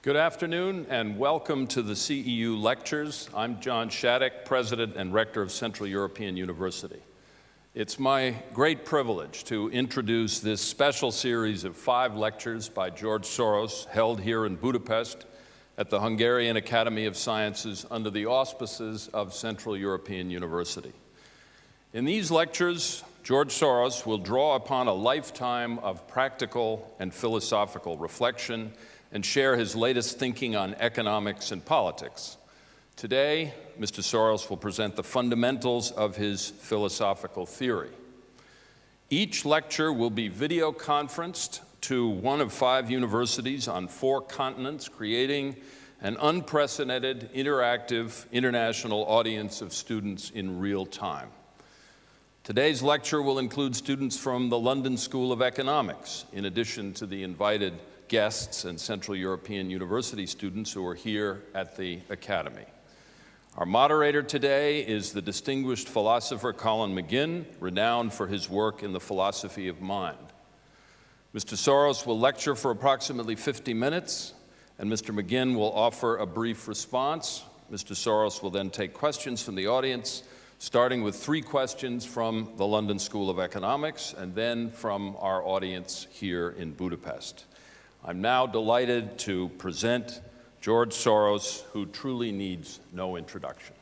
Good afternoon and welcome to the CEU Lectures. I'm John Shattuck, President and Rector of Central European University. It's my great privilege to introduce this special series of 5 lectures by George Soros held here in Budapest at the Hungarian Academy of Sciences under the auspices of Central European University. In these lectures, George Soros will draw upon a lifetime of practical and philosophical reflection and share his latest thinking on economics and politics. Today, Mr. Soros will present the fundamentals of his philosophical theory. Each lecture will be video conferenced to one of 5 universities on 4 continents, creating an unprecedented, interactive, international audience of students in real time. Today's lecture will include students from the London School of Economics, in addition to the invited guests and Central European University students who are here at the Academy. Our moderator today is the distinguished philosopher Colin McGinn, renowned for his work in the philosophy of mind. Mr. Soros will lecture for approximately 50 minutes, and Mr. McGinn will offer a brief response. Mr. Soros will then take questions from the audience, starting with 3 questions from the London School of Economics and then from our audience here in Budapest. I'm now delighted to present George Soros, who truly needs no introduction.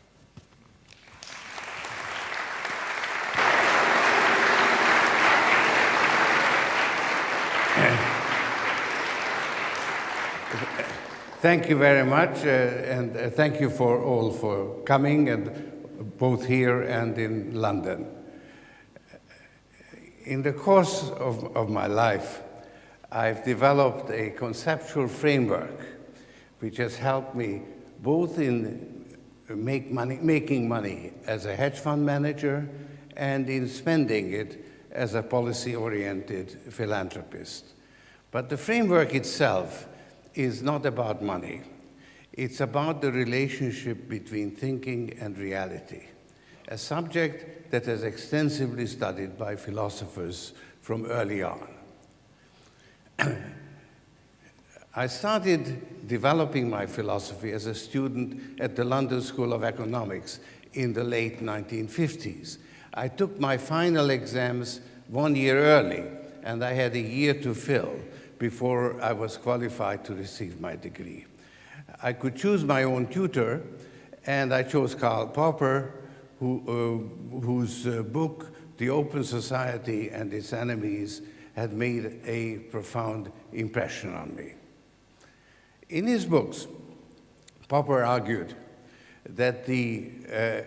Thank you very much, and thank you for coming, and both here and in London. In the course of my life, I've developed a conceptual framework which has helped me both in making money as a hedge fund manager and in spending it as a policy-oriented philanthropist. But the framework itself is not about money. It's about the relationship between thinking and reality, a subject that is extensively studied by philosophers from early on. I started developing my philosophy as a student at the London School of Economics in the late 1950s. I took my final exams 1 year early, and I had a year to fill before I was qualified to receive my degree. I could choose my own tutor, and I chose Karl Popper, whose book, The Open Society and Its Enemies, had made a profound impression on me. In his books, Popper argued that the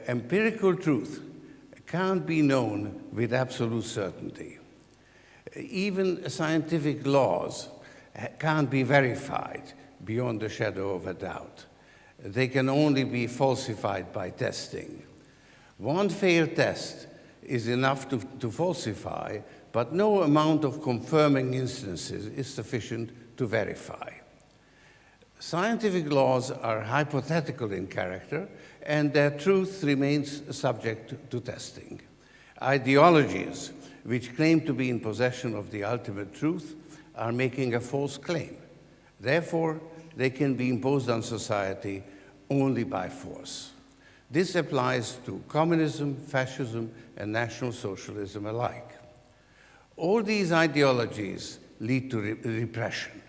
empirical truth can't be known with absolute certainty. Even scientific laws can't be verified beyond the shadow of a doubt. They can only be falsified by testing. One failed test is enough to falsify, but no amount of confirming instances is sufficient to verify. Scientific laws are hypothetical in character, and their truth remains subject to testing. Ideologies which claim to be in possession of the ultimate truth are making a false claim. Therefore, they can be imposed on society only by force. This applies to communism, fascism, and National Socialism alike. All these ideologies lead to repression.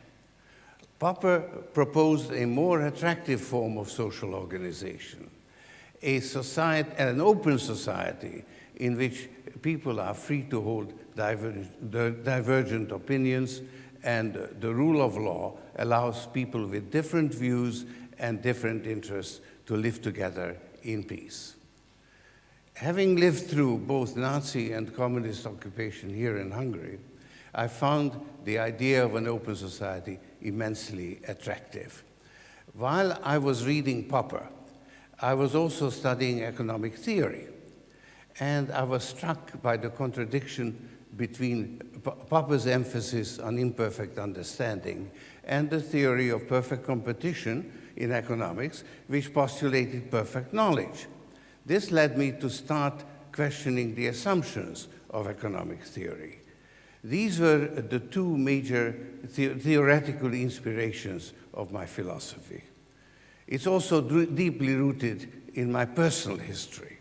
Popper proposed a more attractive form of social organization, an open society in which people are free to hold divergent opinions, and the rule of law allows people with different views and different interests to live together in peace. Having lived through both Nazi and communist occupation here in Hungary, I found the idea of an open society immensely attractive. While I was reading Popper, I was also studying economic theory, and I was struck by the contradiction between Popper's emphasis on imperfect understanding and the theory of perfect competition in economics, which postulated perfect knowledge. This led me to start questioning the assumptions of economic theory. These were the two major theoretical inspirations of my philosophy. It's also deeply rooted in my personal history.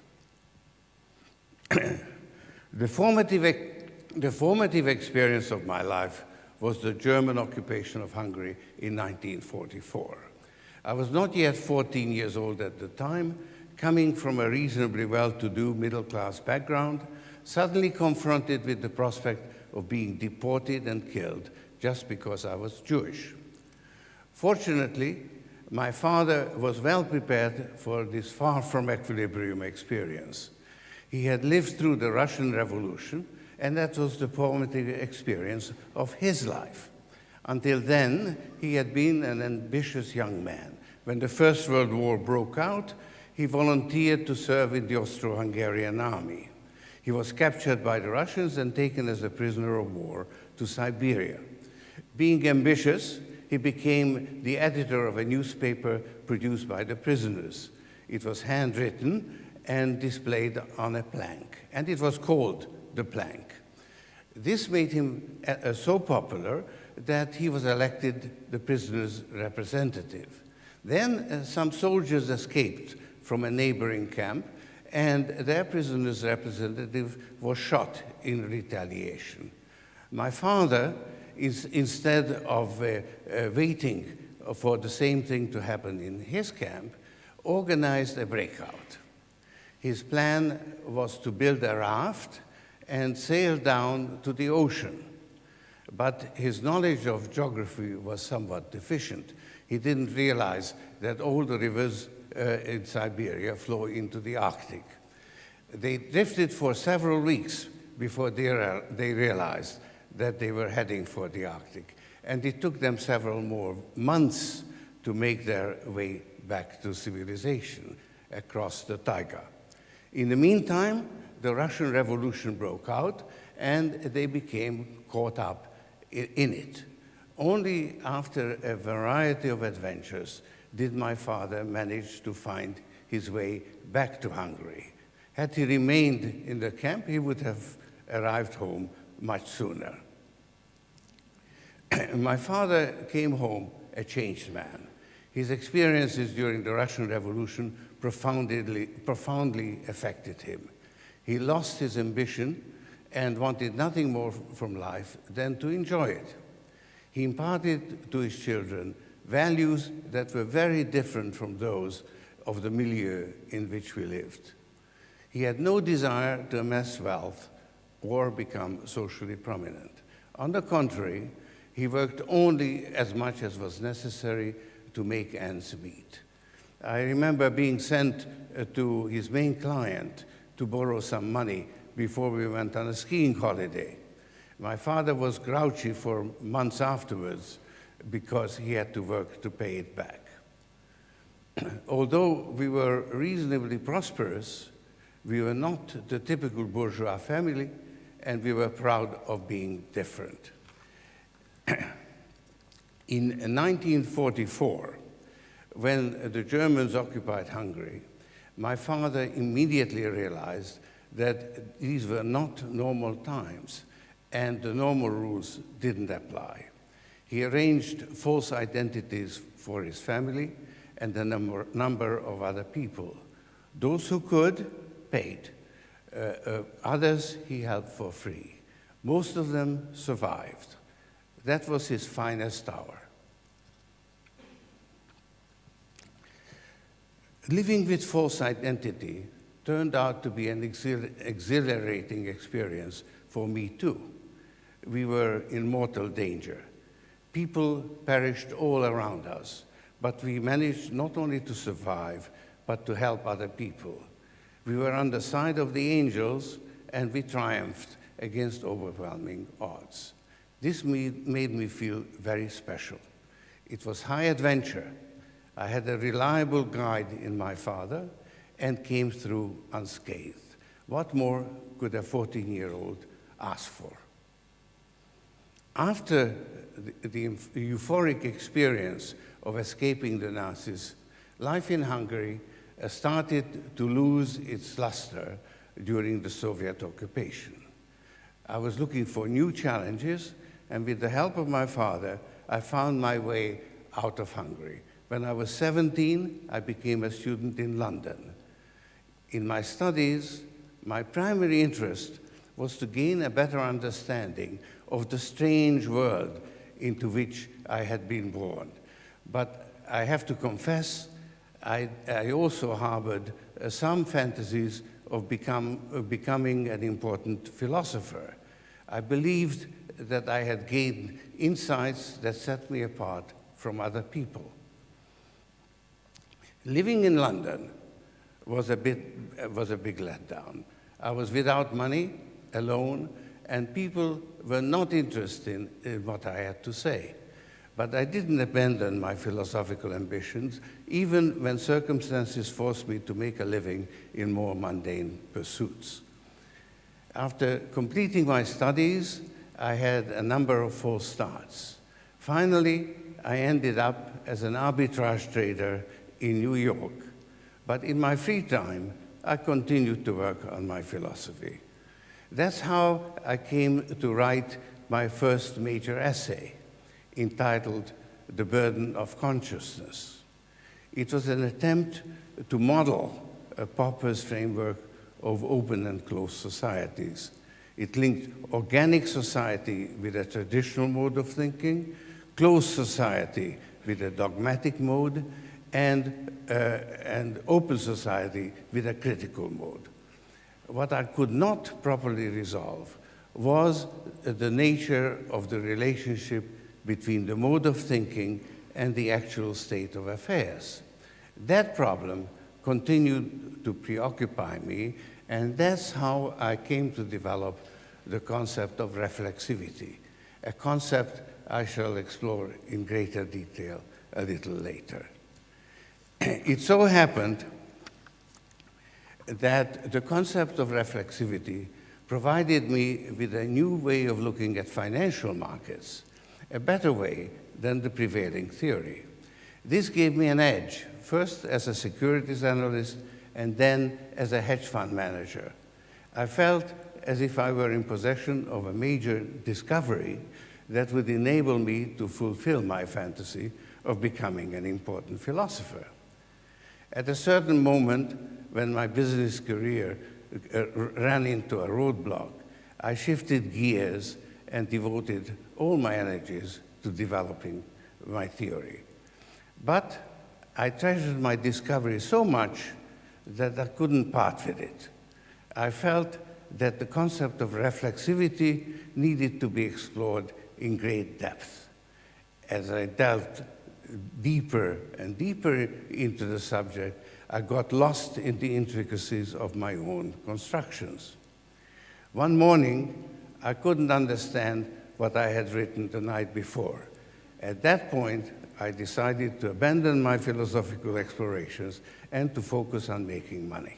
The formative experience of my life was the German occupation of Hungary in 1944. I was not yet 14 years old at the time, coming from a reasonably well-to-do middle-class background, suddenly confronted with the prospect of being deported and killed just because I was Jewish. Fortunately, my father was well prepared for this far from equilibrium experience. He had lived through the Russian Revolution, and that was the formative experience of his life. Until then, he had been an ambitious young man. When the First World War broke out, he volunteered to serve in the Austro-Hungarian army. He was captured by the Russians and taken as a prisoner of war to Siberia. Being ambitious, he became the editor of a newspaper produced by the prisoners. It was handwritten and displayed on a plank, and it was called The Plank. This made him so popular that he was elected the prisoners' representative. Then some soldiers escaped from a neighboring camp, and their prisoner's representative was shot in retaliation. My father, instead of waiting for the same thing to happen in his camp, organized a breakout. His plan was to build a raft and sail down to the ocean. But his knowledge of geography was somewhat deficient. He didn't realize that all the rivers in Siberia flow into the Arctic. They drifted for several weeks before they realized that they were heading for the Arctic. And it took them several more months to make their way back to civilization across the taiga. In the meantime, the Russian Revolution broke out, and they became caught up in it. Only after a variety of adventures did my father manage to find his way back to Hungary. Had he remained in the camp, he would have arrived home much sooner. My father came home a changed man. His experiences during the Russian Revolution profoundly affected him. He lost his ambition and wanted nothing more from life than to enjoy it. He imparted to his children values that were very different from those of the milieu in which we lived. He had no desire to amass wealth or become socially prominent. On the contrary, he worked only as much as was necessary to make ends meet. I remember being sent to his main client to borrow some money before we went on a skiing holiday. My father was grouchy for months afterwards because he had to work to pay it back. Although we were reasonably prosperous, we were not the typical bourgeois family, and we were proud of being different. In 1944, when the Germans occupied Hungary, my father immediately realized that these were not normal times, and the normal rules didn't apply. He arranged false identities for his family and a number of other people. Those who could, paid. Others he helped for free. Most of them survived. That was his finest hour. Living with false identity turned out to be an exhilarating experience for me too. We were in mortal danger. People perished all around us, but we managed not only to survive, but to help other people. We were on the side of the angels, and we triumphed against overwhelming odds. This made me feel very special. It was high adventure. I had a reliable guide in my father and came through unscathed. What more could a 14-year-old ask for? After the euphoric experience of escaping the Nazis, life in Hungary started to lose its luster during the Soviet occupation. I was looking for new challenges, and with the help of my father, I found my way out of Hungary. When I was 17, I became a student in London. In my studies, my primary interest was to gain a better understanding of the strange world into which I had been born. But I have to confess, I also harbored some fantasies of becoming an important philosopher. I believed that I had gained insights that set me apart from other people. Living in London was a big letdown. I was without money, alone, and people were not interested in what I had to say. But I didn't abandon my philosophical ambitions, even when circumstances forced me to make a living in more mundane pursuits. After completing my studies, I had a number of false starts. Finally, I ended up as an arbitrage trader in New York. But in my free time, I continued to work on my philosophy. That's how I came to write my first major essay, entitled The Burden of Consciousness. It was an attempt to model a Popper's framework of open and closed societies. It linked organic society with a traditional mode of thinking, closed society with a dogmatic mode, and open society with a critical mode. What I could not properly resolve was the nature of the relationship between the mode of thinking and the actual state of affairs. That problem continued to preoccupy me, and that's how I came to develop the concept of reflexivity, a concept I shall explore in greater detail a little later. It so happened that the concept of reflexivity provided me with a new way of looking at financial markets, a better way than the prevailing theory. This gave me an edge, first as a securities analyst and then as a hedge fund manager. I felt as if I were in possession of a major discovery that would enable me to fulfill my fantasy of becoming an important philosopher. At a certain moment, when my business career ran into a roadblock, I shifted gears and devoted all my energies to developing my theory. But I treasured my discovery so much that I couldn't part with it. I felt that the concept of reflexivity needed to be explored in great depth. As I delved deeper and deeper into the subject, I got lost in the intricacies of my own constructions. One morning, I couldn't understand what I had written the night before. At that point, I decided to abandon my philosophical explorations and to focus on making money.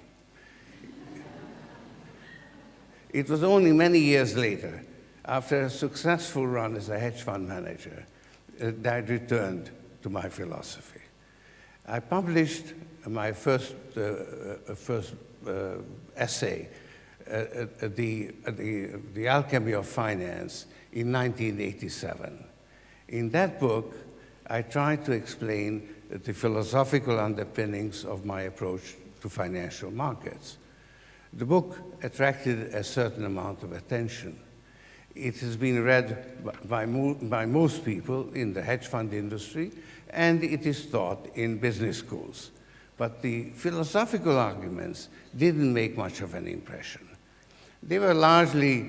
It was only many years later, after a successful run as a hedge fund manager, that I returned to my philosophy. I published my first essay, The Alchemy of Finance, in 1987. In that book, I tried to explain the philosophical underpinnings of my approach to financial markets. The book attracted a certain amount of attention. It has been read by most people in the hedge fund industry, and it is taught in business schools. But the philosophical arguments didn't make much of an impression. They were largely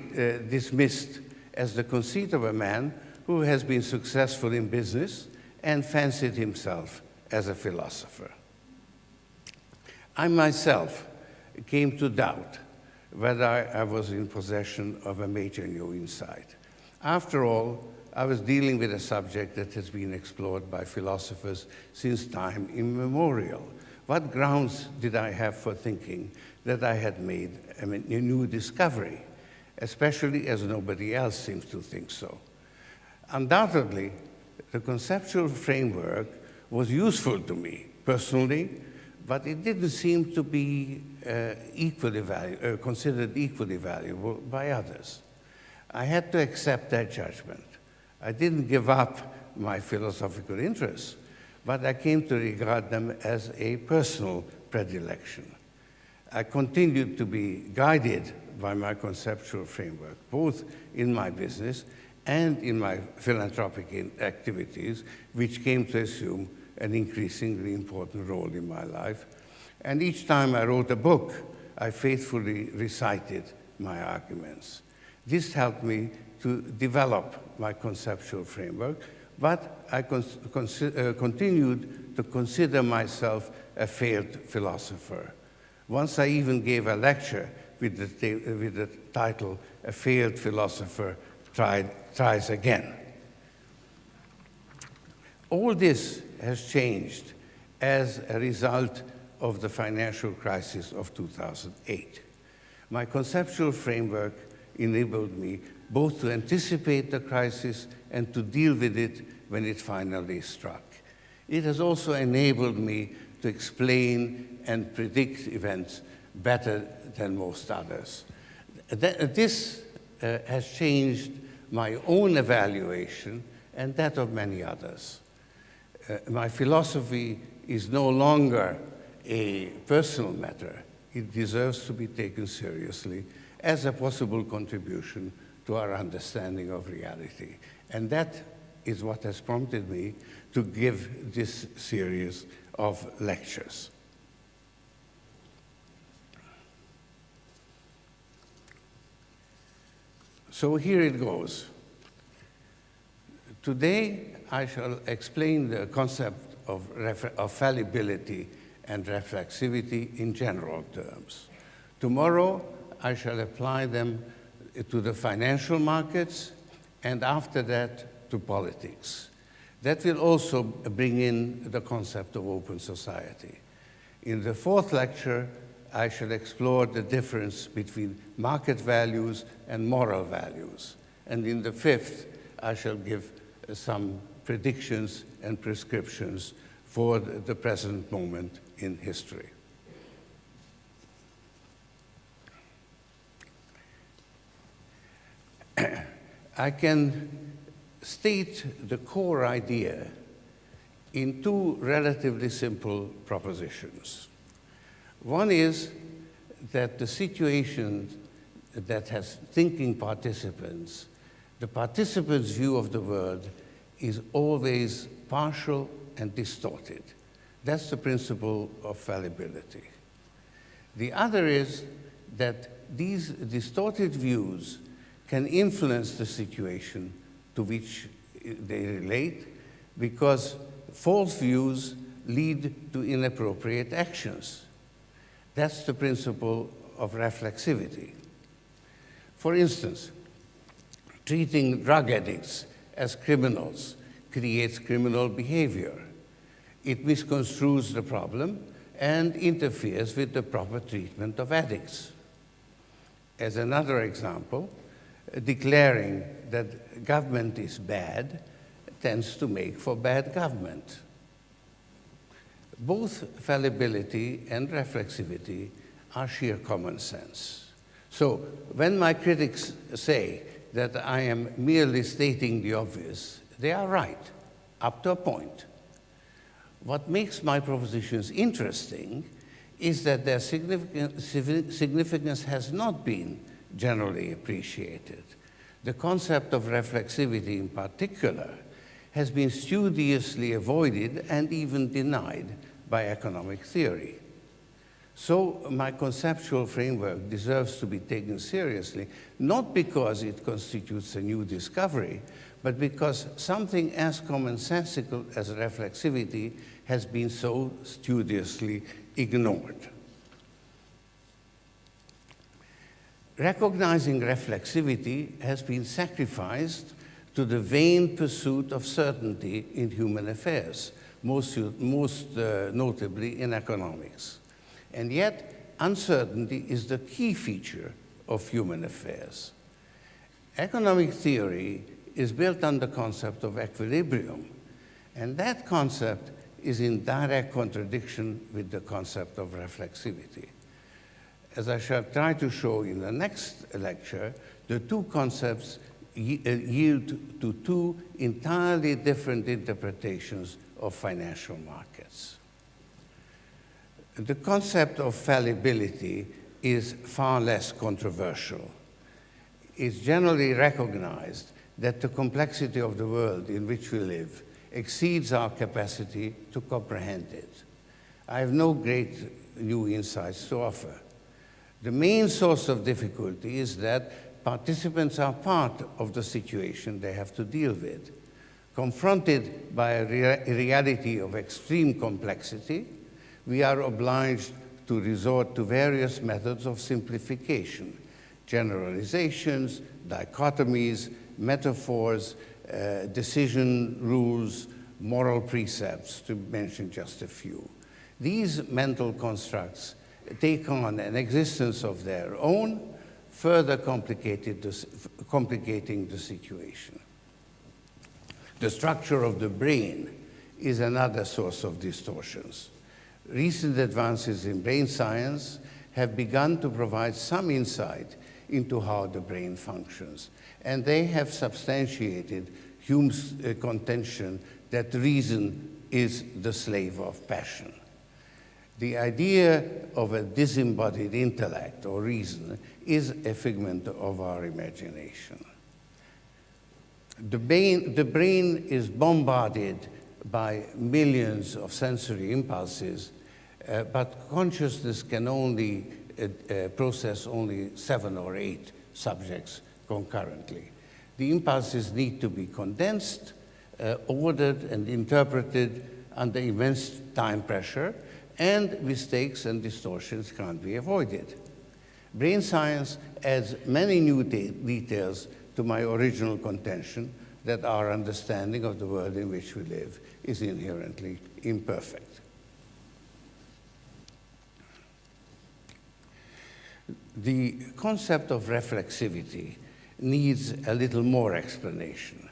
dismissed as the conceit of a man who has been successful in business and fancied himself as a philosopher. I myself came to doubt whether I was in possession of a major new insight. After all, I was dealing with a subject that has been explored by philosophers since time immemorial. What grounds did I have for thinking that I had made a new discovery, especially as nobody else seems to think so? Undoubtedly, the conceptual framework was useful to me personally, but it didn't seem to be considered equally valuable by others. I had to accept that judgment. I didn't give up my philosophical interests, but I came to regard them as a personal predilection. I continued to be guided by my conceptual framework, both in my business and in my philanthropic activities, which came to assume an increasingly important role in my life. And each time I wrote a book, I faithfully recited my arguments. This helped me to develop my conceptual framework, but I continued to consider myself a failed philosopher. Once I even gave a lecture with the title, "A Failed Philosopher Tries Again." All this has changed as a result of the financial crisis of 2008. My conceptual framework enabled me both to anticipate the crisis and to deal with it when it finally struck. It has also enabled me to explain and predict events better than most others. This has changed my own evaluation and that of many others. My philosophy is no longer a personal matter. It deserves to be taken seriously as a possible contribution to our understanding of reality. And that is what has prompted me to give this series of lectures. So here it goes. Today, I shall explain the concept of fallibility and reflexivity in general terms. Tomorrow, I shall apply them to the financial markets, and after that, to politics. That will also bring in the concept of open society. In the fourth lecture, I shall explore the difference between market values and moral values. And in the fifth, I shall give some predictions and prescriptions for the present moment in history. I can state the core idea in two relatively simple propositions. One is that the situation that has thinking participants, the participants' view of the world is always partial and distorted. That's the principle of fallibility. The other is that these distorted views can influence the situation to which they relate, because false views lead to inappropriate actions. That's the principle of reflexivity. For instance, treating drug addicts as criminals creates criminal behavior. It misconstrues the problem and interferes with the proper treatment of addicts. As another example, declaring that government is bad tends to make for bad government. Both fallibility and reflexivity are sheer common sense. So when my critics say that I am merely stating the obvious, they are right, up to a point. What makes my propositions interesting is that their significance has not been generally appreciated. The concept of reflexivity in particular has been studiously avoided and even denied by economic theory. So my conceptual framework deserves to be taken seriously, not because it constitutes a new discovery, but because something as commonsensical as reflexivity has been so studiously ignored. Recognizing reflexivity has been sacrificed to the vain pursuit of certainty in human affairs, most notably in economics. And yet, uncertainty is the key feature of human affairs. Economic theory is built on the concept of equilibrium, and that concept is in direct contradiction with the concept of reflexivity. As I shall try to show in the next lecture, The two concepts yield to two entirely different interpretations of financial markets. The concept of fallibility is far less controversial. It's generally recognized that the complexity of the world in which we live exceeds our capacity to comprehend it. I have no great new insights to offer. The main source of difficulty is that participants are part of the situation they have to deal with. Confronted by a reality of extreme complexity, we are obliged to resort to various methods of simplification, generalizations, dichotomies, metaphors, decision rules, moral precepts, to mention just a few. These mental constructs take on an existence of their own, further complicating the situation. The structure of the brain is another source of distortions. Recent advances in brain science have begun to provide some insight into how the brain functions, and they have substantiated Hume's contention that reason is the slave of passion. The idea of a disembodied intellect or reason is a figment of our imagination. The brain is bombarded by millions of sensory impulses, but consciousness can only process only 7 or 8 subjects concurrently. The impulses need to be condensed, ordered, and interpreted under immense time pressure, and mistakes and distortions can't be avoided. Brain science adds many new details to my original contention that our understanding of the world in which we live is inherently imperfect. The concept of reflexivity needs a little more explanation.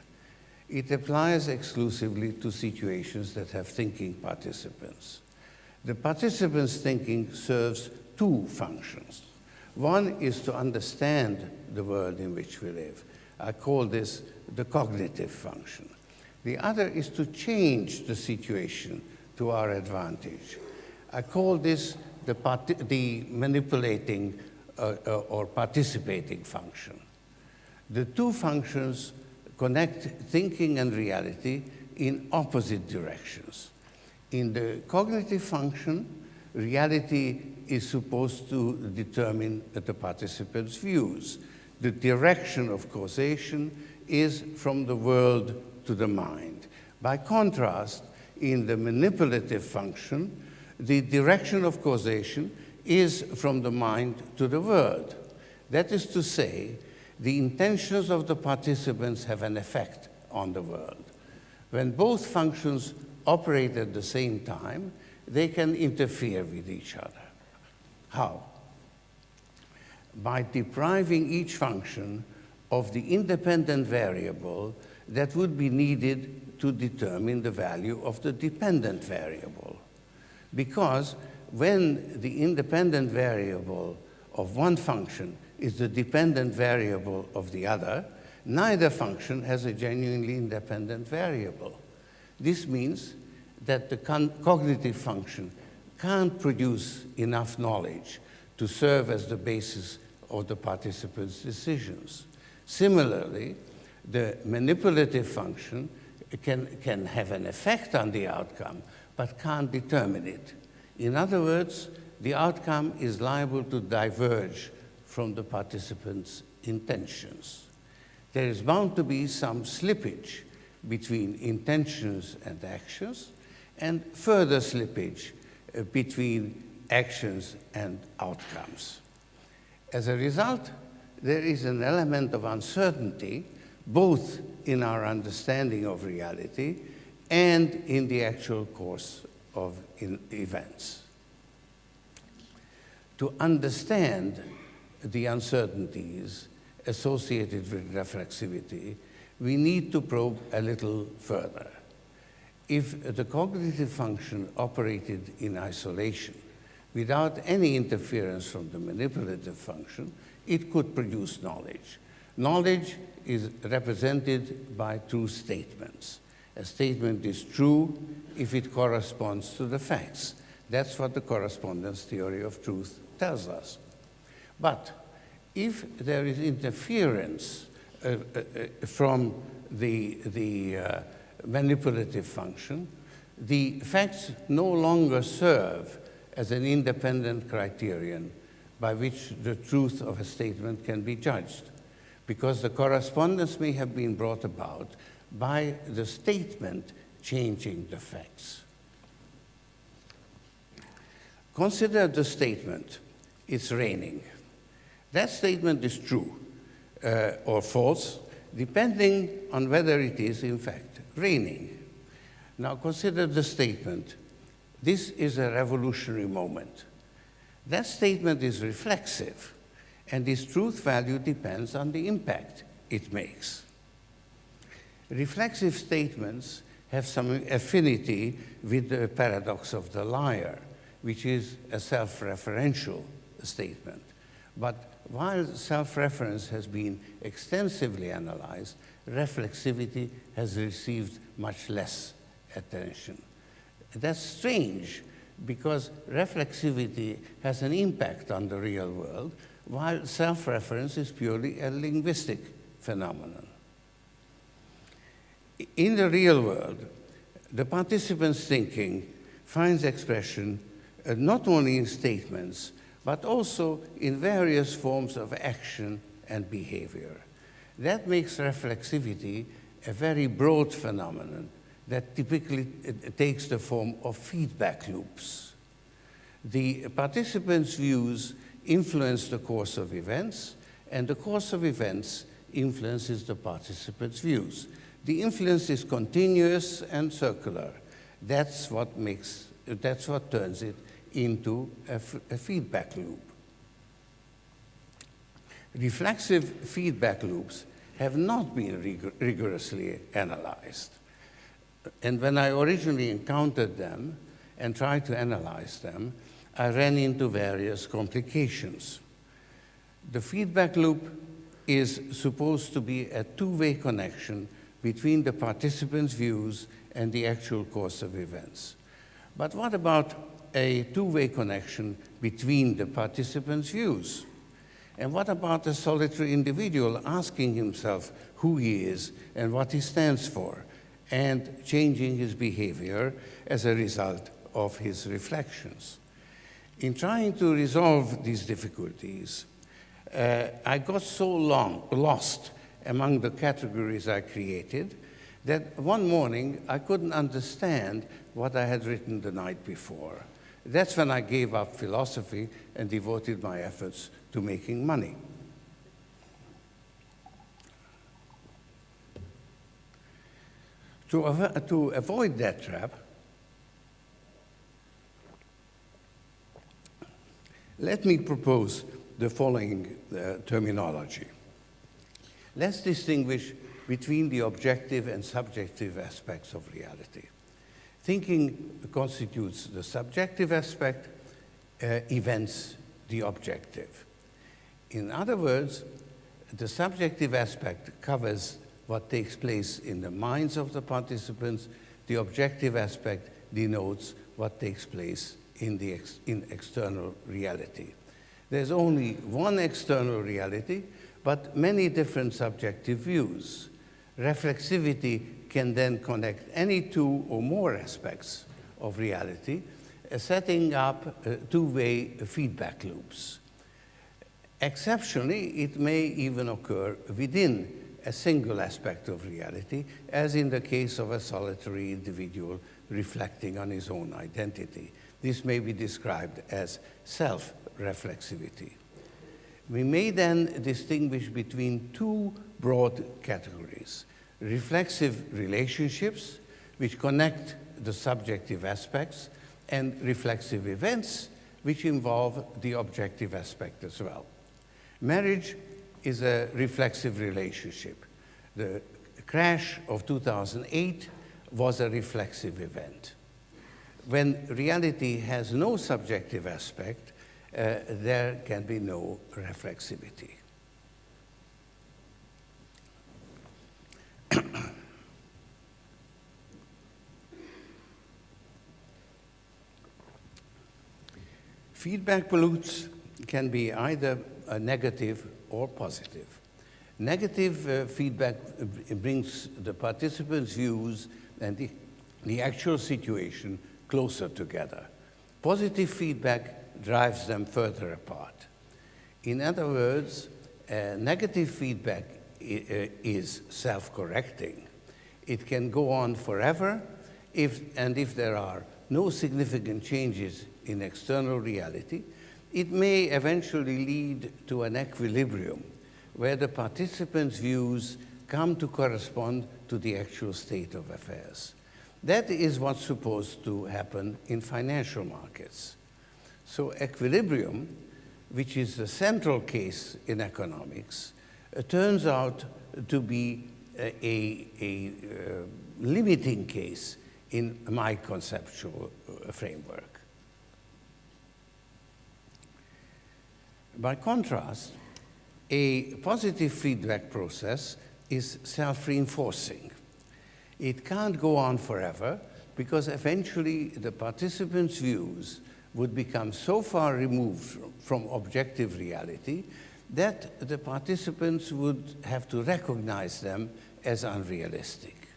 It applies exclusively to situations that have thinking participants. The participants' thinking serves two functions. One is to understand the world in which we live. I call this the cognitive function. The other is to change the situation to our advantage. I call this the manipulating or participating function. The two functions connect thinking and reality in opposite directions. In the cognitive function, reality is supposed to determine the participants' views. The direction of causation is from the world to the mind. By contrast, in the manipulative function, the direction of causation is from the mind to the world. That is to say, the intentions of the participants have an effect on the world. When both functions operate at the same time, they can interfere with each other. How? By depriving each function of the independent variable that would be needed to determine the value of the dependent variable. Because when the independent variable of one function is the dependent variable of the other, neither function has a genuinely independent variable. This means that the cognitive function can't produce enough knowledge to serve as the basis of the participants' decisions. Similarly, the manipulative function can have an effect on the outcome, but can't determine it. In other words, the outcome is liable to diverge from the participants' intentions. There is bound to be some slippage between intentions and actions, and further slippage between actions and outcomes. As a result, there is an element of uncertainty, both in our understanding of reality and in the actual course of events. To understand the uncertainties associated with reflexivity, we need to probe a little further. If the cognitive function operated in isolation, without any interference from the manipulative function, it could produce knowledge. Knowledge is represented by true statements. A statement is true if it corresponds to the facts. That's what the correspondence theory of truth tells us. But if there is interference from the manipulative function, the facts no longer serve as an independent criterion by which the truth of a statement can be judged, because the correspondence may have been brought about by the statement changing the facts. Consider the statement, "It's raining." That statement is true or false, depending on whether it is, in fact, raining. Now consider the statement, "This is a revolutionary moment." That statement is reflexive, and its truth value depends on the impact it makes. Reflexive statements have some affinity with the paradox of the liar, which is a self-referential statement. But while self-reference has been extensively analyzed, reflexivity has received much less attention. That's strange, because reflexivity has an impact on the real world, while self-reference is purely a linguistic phenomenon. In the real world, the participants' thinking finds expression not only in statements, but also in various forms of action and behavior. That makes reflexivity a very broad phenomenon that typically takes the form of feedback loops. The participants' views influence the course of events, and the course of events influences the participants' views. The influence is continuous and circular. That's what turns it into a feedback loop. Reflexive feedback loops have not been rigorously analyzed. And when I originally encountered them and tried to analyze them, I ran into various complications. The feedback loop is supposed to be a two-way connection between the participants' views and the actual course of events. But what about a two-way connection between the participants' views? And what about a solitary individual asking himself who he is and what he stands for, and changing his behavior as a result of his reflections? In trying to resolve these difficulties, I got so lost among the categories I created that one morning I couldn't understand what I had written the night before. That's when I gave up philosophy and devoted my efforts to making money. To avoid that trap, let me propose the following terminology. Let's distinguish between the objective and subjective aspects of reality. Thinking constitutes the subjective aspect, events the objective. In other words, the subjective aspect covers what takes place in the minds of the participants. The objective aspect denotes what takes place in external reality. There's only one external reality, but many different subjective views. Reflexivity can then connect any two or more aspects of reality, setting up two-way feedback loops. Exceptionally, it may even occur within a single aspect of reality, as in the case of a solitary individual reflecting on his own identity. This may be described as self-reflexivity. We may then distinguish between two broad categories: reflexive relationships, which connect the subjective aspects, and reflexive events, which involve the objective aspect as well. Marriage is a reflexive relationship. The crash of 2008 was a reflexive event. When reality has no subjective aspect, there can be no reflexivity. Feedback loops can be either negative or positive. Negative feedback brings the participants' views and the actual situation closer together. Positive feedback drives them further apart. In other words, negative feedback is self-correcting. It can go on forever if there are no significant changes in external reality. It may eventually lead to an equilibrium where the participants' views come to correspond to the actual state of affairs. That is what's supposed to happen in financial markets. So equilibrium, which is the central case in economics, turns out to be a limiting case in my conceptual framework. By contrast, a positive feedback process is self-reinforcing. It can't go on forever because eventually the participants' views would become so far removed from objective reality that the participants would have to recognize them as unrealistic.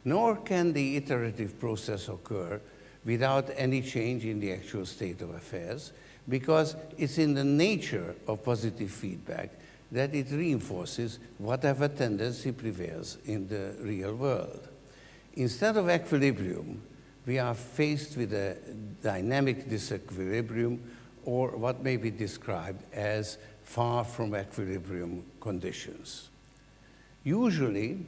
Nor can the iterative process occur without any change in the actual state of affairs, because it's in the nature of positive feedback that it reinforces whatever tendency prevails in the real world. Instead of equilibrium, we are faced with a dynamic disequilibrium, or what may be described as far from equilibrium conditions. Usually,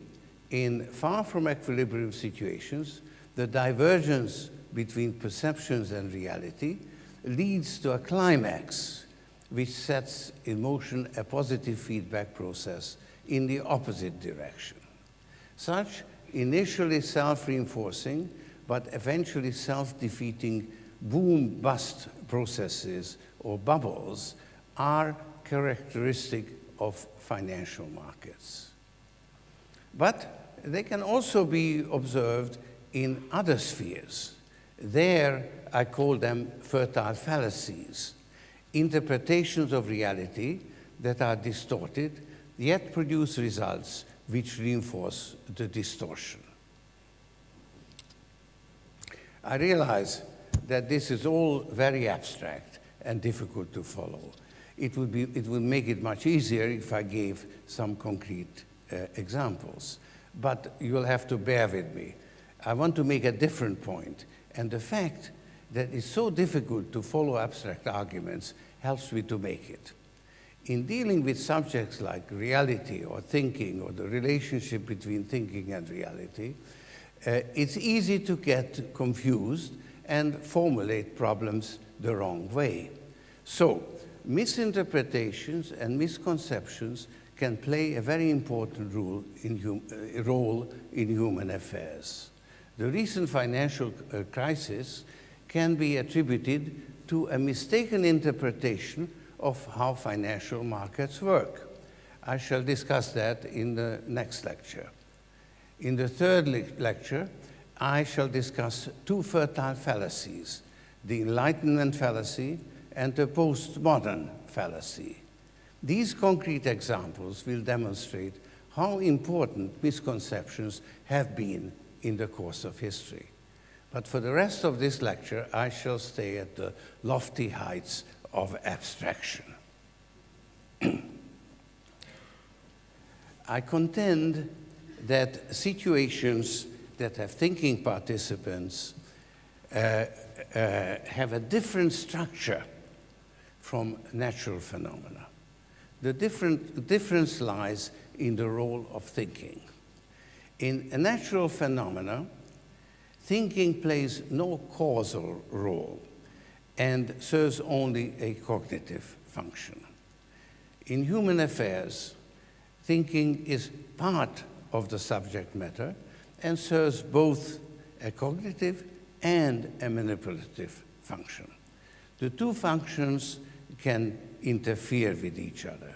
in far from equilibrium situations, the divergence between perceptions and reality leads to a climax which sets in motion a positive feedback process in the opposite direction. Such initially self-reinforcing but eventually self-defeating boom-bust processes or bubbles are characteristic of financial markets. But they can also be observed in other spheres. There, I call them fertile fallacies, interpretations of reality that are distorted, yet produce results which reinforce the distortion. I realize that this is all very abstract and difficult to follow. It would make it much easier if I gave some concrete examples, but you'll have to bear with me. I want to make a different point, and the fact that it's so difficult to follow abstract arguments helps me to make it. In dealing with subjects like reality or thinking or the relationship between thinking and reality, it's easy to get confused and formulate problems the wrong way. So, misinterpretations and misconceptions can play a very important role in human affairs. The recent financial crisis can be attributed to a mistaken interpretation of how financial markets work. I shall discuss that in the next lecture. In the third lecture, I shall discuss two fertile fallacies, the Enlightenment fallacy and the postmodern fallacy. These concrete examples will demonstrate how important misconceptions have been in the course of history. But for the rest of this lecture, I shall stay at the lofty heights of abstraction. I contend that situations that have thinking participants have a different structure from natural phenomena. The difference lies in the role of thinking. In a natural phenomena, thinking plays no causal role and serves only a cognitive function. In human affairs, thinking is part of the subject matter and serves both a cognitive and a manipulative function. The two functions can interfere with each other.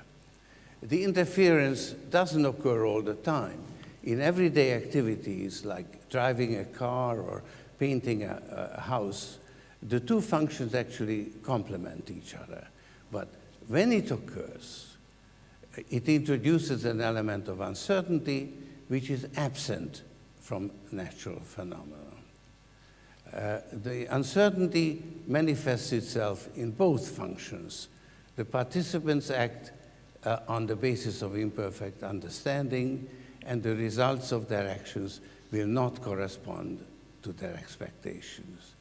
The interference doesn't occur all the time. In everyday activities like driving a car or painting a house, The two functions actually complement each other. But when it occurs, it introduces an element of uncertainty which is absent from natural phenomena. The uncertainty manifests itself in both functions. The participants act on the basis of imperfect understanding, and the results of their actions will not correspond to their expectations.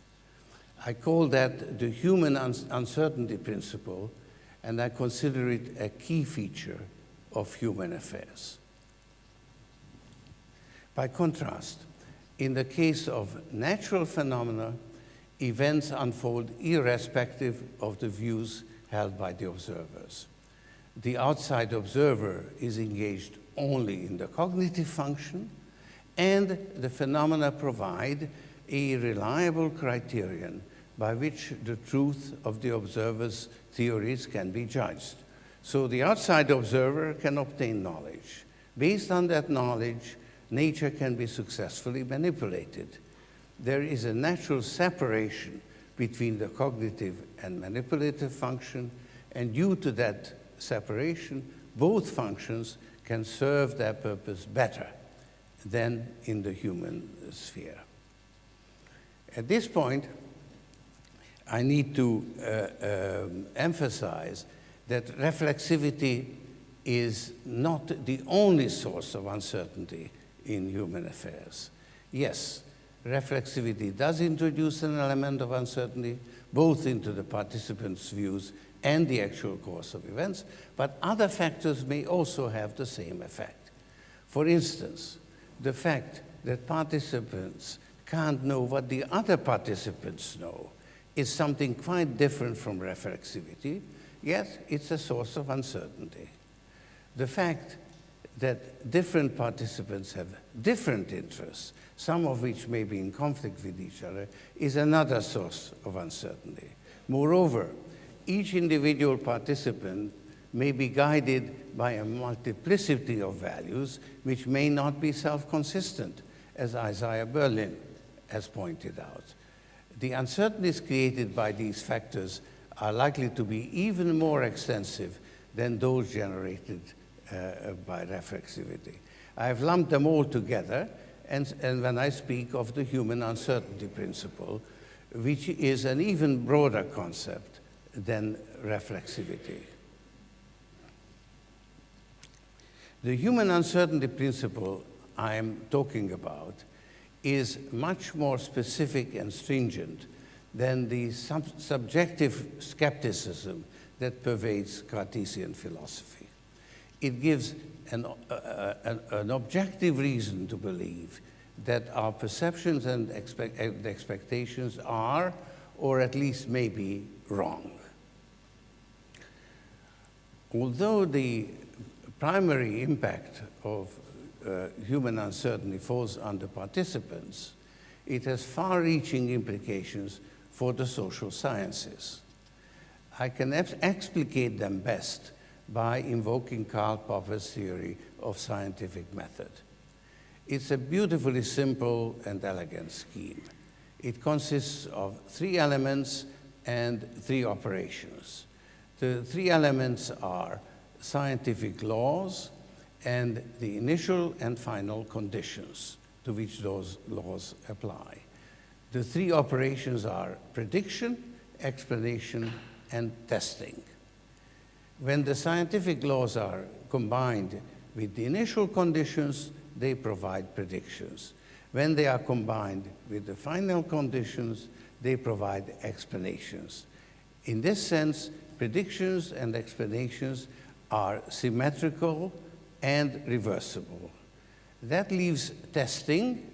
I call that the human uncertainty principle, and I consider it a key feature of human affairs. By contrast, in the case of natural phenomena, events unfold irrespective of the views held by the observers. The outside observer is engaged only in the cognitive function, and the phenomena provide a reliable criterion by which the truth of the observer's theories can be judged. So the outside observer can obtain knowledge. Based on that knowledge, nature can be successfully manipulated. There is a natural separation between the cognitive and manipulative function, and due to that separation, both functions can serve their purpose better than in the human sphere. At this point, I need to emphasize that reflexivity is not the only source of uncertainty in human affairs. Yes, reflexivity does introduce an element of uncertainty, both into the participants' views and the actual course of events, but other factors may also have the same effect. For instance, the fact that participants can't know what the other participants know is something quite different from reflexivity, yet it's a source of uncertainty. The fact that different participants have different interests, some of which may be in conflict with each other, is another source of uncertainty. Moreover, each individual participant may be guided by a multiplicity of values which may not be self-consistent, as Isaiah Berlin has pointed out. The uncertainties created by these factors are likely to be even more extensive than those generated by reflexivity. I have lumped them all together, and when I speak of the human uncertainty principle, which is an even broader concept than reflexivity. The human uncertainty principle I am talking about is much more specific and stringent than the subjective skepticism that pervades Cartesian philosophy. It gives an objective reason to believe that our perceptions and expectations are, or at least may be, wrong. Although the primary impact of human uncertainty falls on the participants, it has far-reaching implications for the social sciences. I can explicate them best by invoking Karl Popper's theory of scientific method. It's a beautifully simple and elegant scheme. It consists of 3 elements and 3 operations. The 3 elements are scientific laws and the initial and final conditions to which those laws apply. The 3 operations are prediction, explanation, and testing. When the scientific laws are combined with the initial conditions, they provide predictions. When they are combined with the final conditions, they provide explanations. In this sense, predictions and explanations are symmetrical and reversible. That leaves testing,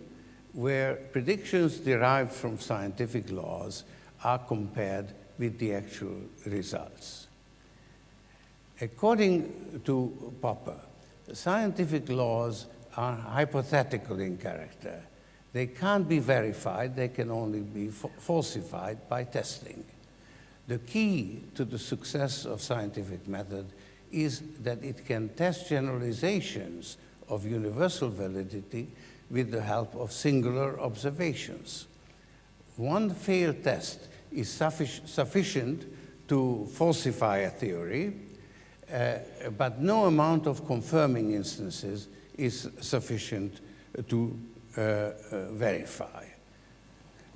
where predictions derived from scientific laws are compared with the actual results. According to Popper, scientific laws are hypothetical in character. They can't be verified, they can only be falsified by testing. The key to the success of scientific method is that it can test generalizations of universal validity with the help of singular observations. One failed test is sufficient to falsify a theory, but no amount of confirming instances is sufficient to verify.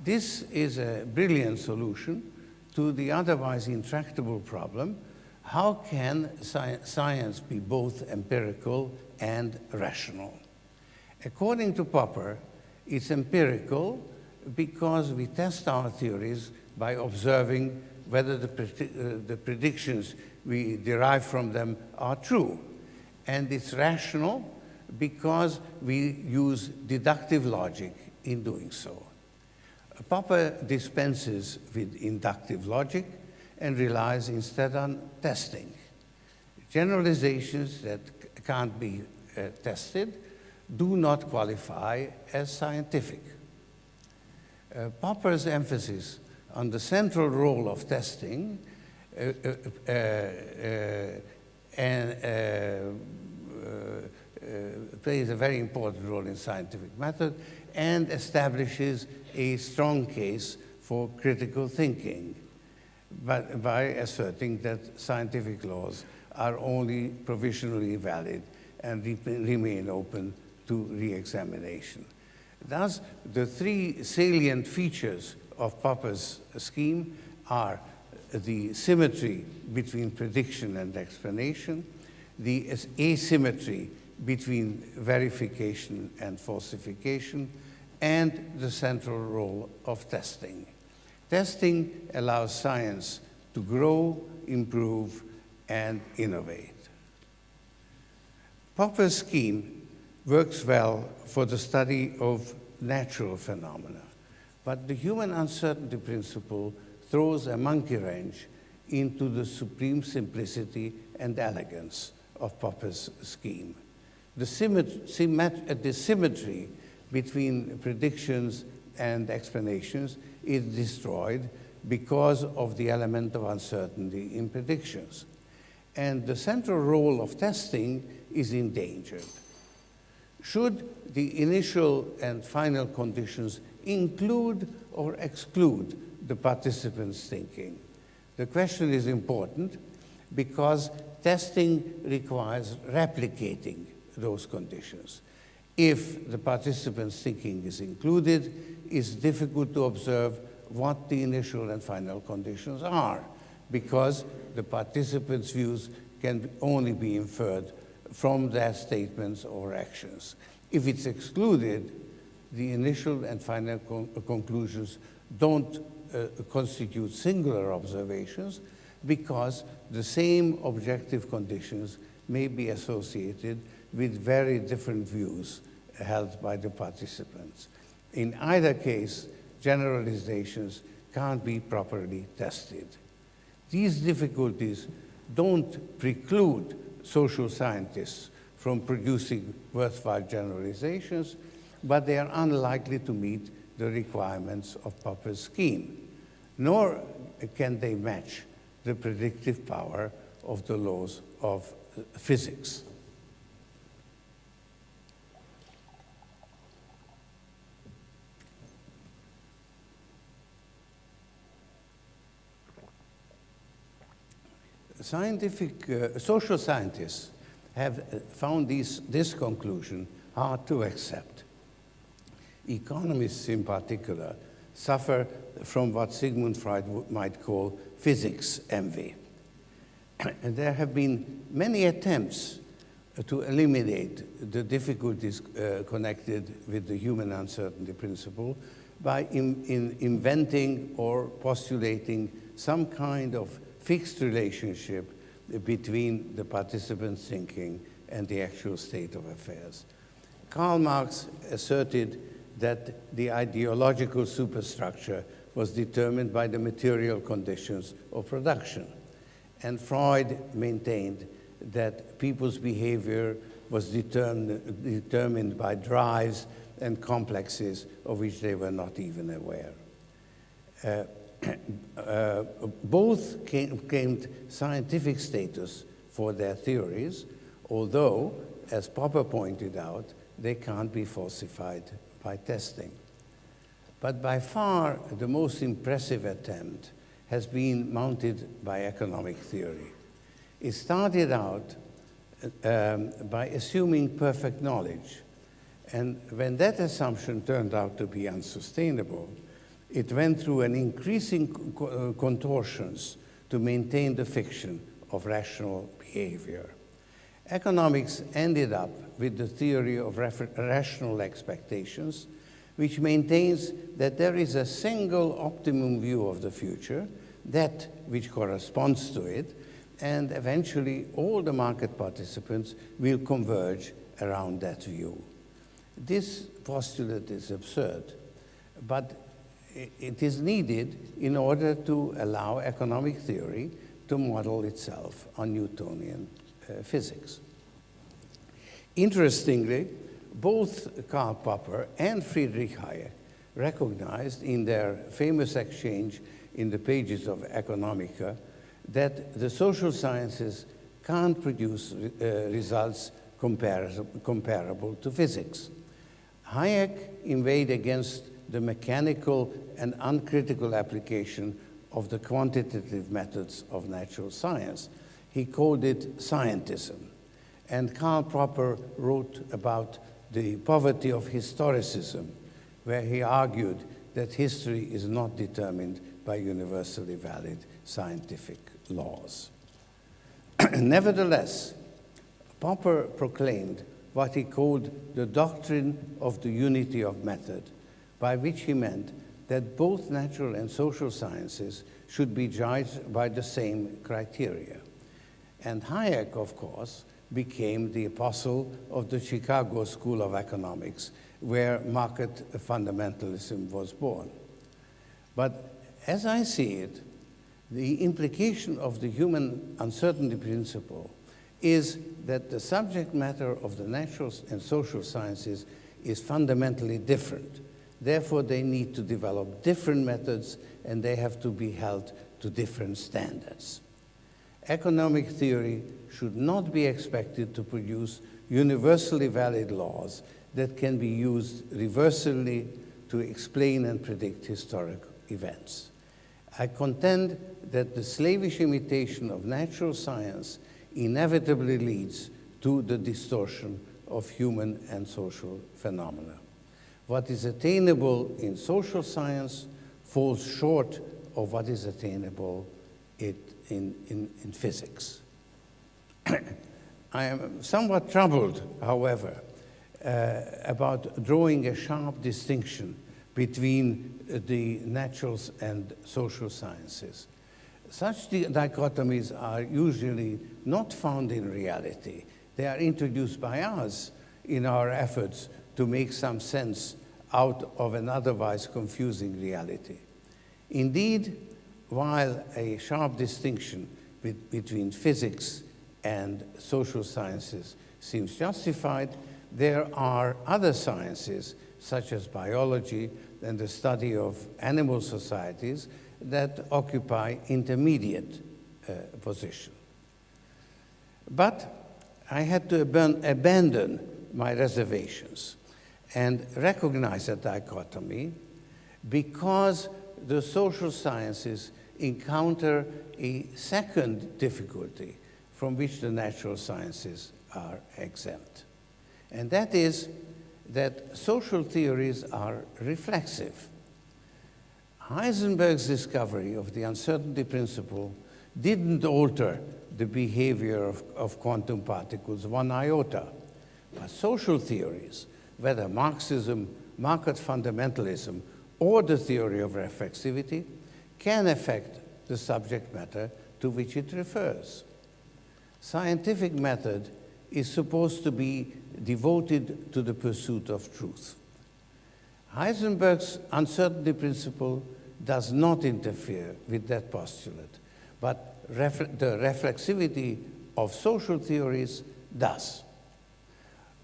This is a brilliant solution to the otherwise intractable problem: how can science be both empirical and rational? According to Popper, it's empirical because we test our theories by observing whether the predictions we derive from them are true. And it's rational because we use deductive logic in doing so. Popper dispenses with inductive logic and relies instead on testing. Generalizations that can't be tested do not qualify as scientific. Popper's emphasis on the central role of testing plays a very important role in scientific method and establishes a strong case for critical thinking, but by asserting that scientific laws are only provisionally valid and remain open to re-examination. Thus, the three salient features of Popper's scheme are the symmetry between prediction and explanation, the asymmetry between verification and falsification, and the central role of testing. Testing allows science to grow, improve, and innovate. Popper's scheme works well for the study of natural phenomena, but the human uncertainty principle throws a monkey wrench into the supreme simplicity and elegance of Popper's scheme. The symmetry between predictions and explanations is destroyed because of the element of uncertainty in predictions. And the central role of testing is endangered. Should the initial and final conditions include or exclude the participants' thinking? The question is important because testing requires replicating those conditions. If the participants' thinking is included, it's difficult to observe what the initial and final conditions are, because the participants' views can only be inferred from their statements or actions. If it's excluded, the initial and final conclusions don't constitute singular observations, because the same objective conditions may be associated with very different views held by the participants. In either case, generalizations can't be properly tested. These difficulties don't preclude social scientists from producing worthwhile generalizations, but they are unlikely to meet the requirements of Popper's scheme, nor can they match the predictive power of the laws of physics. Social scientists have found this conclusion hard to accept. Economists in particular suffer from what Sigmund Freud might call physics envy. And there have been many attempts to eliminate the difficulties connected with the human uncertainty principle by inventing or postulating some kind of fixed relationship between the participants' thinking and the actual state of affairs. Karl Marx asserted that the ideological superstructure was determined by the material conditions of production. And Freud maintained that people's behavior was determined by drives and complexes of which they were not even aware. Both claimed scientific status for their theories, although, as Popper pointed out, they can't be falsified by testing. But by far, the most impressive attempt has been mounted by economic theory. It started out by assuming perfect knowledge. And when that assumption turned out to be unsustainable, it went through an increasing contortions to maintain the fiction of rational behavior. Economics ended up with the theory of rational expectations, which maintains that there is a single optimum view of the future, that which corresponds to it, and eventually all the market participants will converge around that view. This postulate is absurd, but it is needed in order to allow economic theory to model itself on Newtonian physics. Interestingly, both Karl Popper and Friedrich Hayek recognized in their famous exchange in the pages of Economica that the social sciences can't produce results comparable to physics. Hayek inveighed against the mechanical and uncritical application of the quantitative methods of natural science. He called it scientism. And Karl Popper wrote about the poverty of historicism, where he argued that history is not determined by universally valid scientific laws. Nevertheless, Popper proclaimed what he called the doctrine of the unity of method, by which he meant that both natural and social sciences should be judged by the same criteria. And Hayek, of course, became the apostle of the Chicago School of Economics, where market fundamentalism was born. But as I see it, the implication of the human uncertainty principle is that the subject matter of the natural and social sciences is fundamentally different. Therefore, they need to develop different methods, and they have to be held to different standards. Economic theory should not be expected to produce universally valid laws that can be used reversibly to explain and predict historic events. I contend that the slavish imitation of natural science inevitably leads to the distortion of human and social phenomena. What is attainable in social science falls short of what is attainable in physics. I am somewhat troubled, however, about drawing a sharp distinction between the natural and social sciences. Such dichotomies are usually not found in reality. They are introduced by us in our efforts to make some sense out of an otherwise confusing reality. Indeed, while a sharp distinction between physics and social sciences seems justified, there are other sciences, such as biology and the study of animal societies, that occupy intermediate position. But I had to abandon my reservations and recognize a dichotomy because the social sciences encounter a second difficulty from which the natural sciences are exempt. And that is that social theories are reflexive. Heisenberg's discovery of the uncertainty principle didn't alter the behavior of quantum particles one iota. But social theories, whether Marxism, market fundamentalism, or the theory of reflexivity, can affect the subject matter to which it refers. Scientific method is supposed to be devoted to the pursuit of truth. Heisenberg's uncertainty principle does not interfere with that postulate, but the reflexivity of social theories does.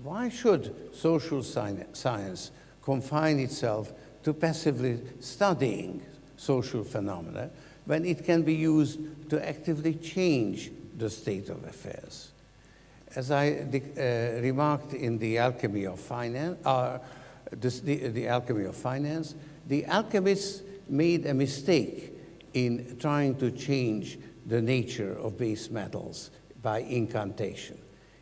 Why should social science confine itself to passively studying social phenomena when it can be used to actively change the state of affairs? As I remarked in The Alchemy of Finance, the Alchemy of Finance, The alchemists made a mistake in trying to change the nature of base metals by incantation.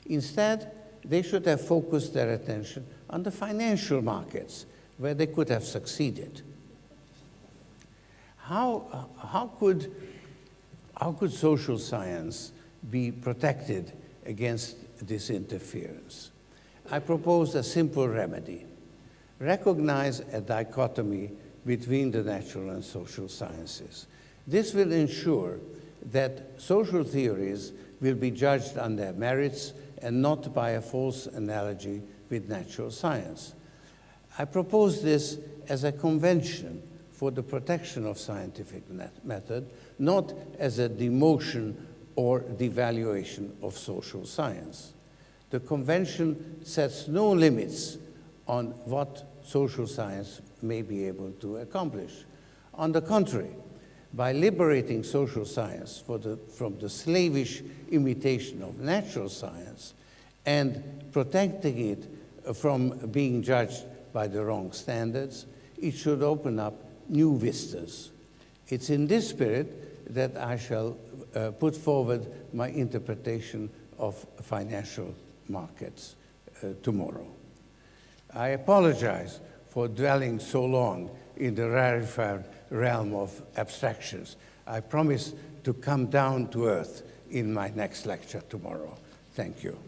Instead, they should have focused their attention on the financial markets, where they could have succeeded. How could social science be protected against this interference? I propose a simple remedy. Recognize a dichotomy between the natural and social sciences. This will ensure that social theories will be judged on their merits and not by a false analogy with natural science. I propose this as a convention for the protection of scientific method, not as a demotion or devaluation of social science. The convention sets no limits on what social science may be able to accomplish. On the contrary, by liberating social science from the slavish imitation of natural science and protecting it from being judged by the wrong standards, it should open up new vistas. It's in this spirit that I shall put forward my interpretation of financial markets tomorrow. I apologize for dwelling so long in the rarefied realm of abstractions. I promise to come down to earth in my next lecture tomorrow. Thank you.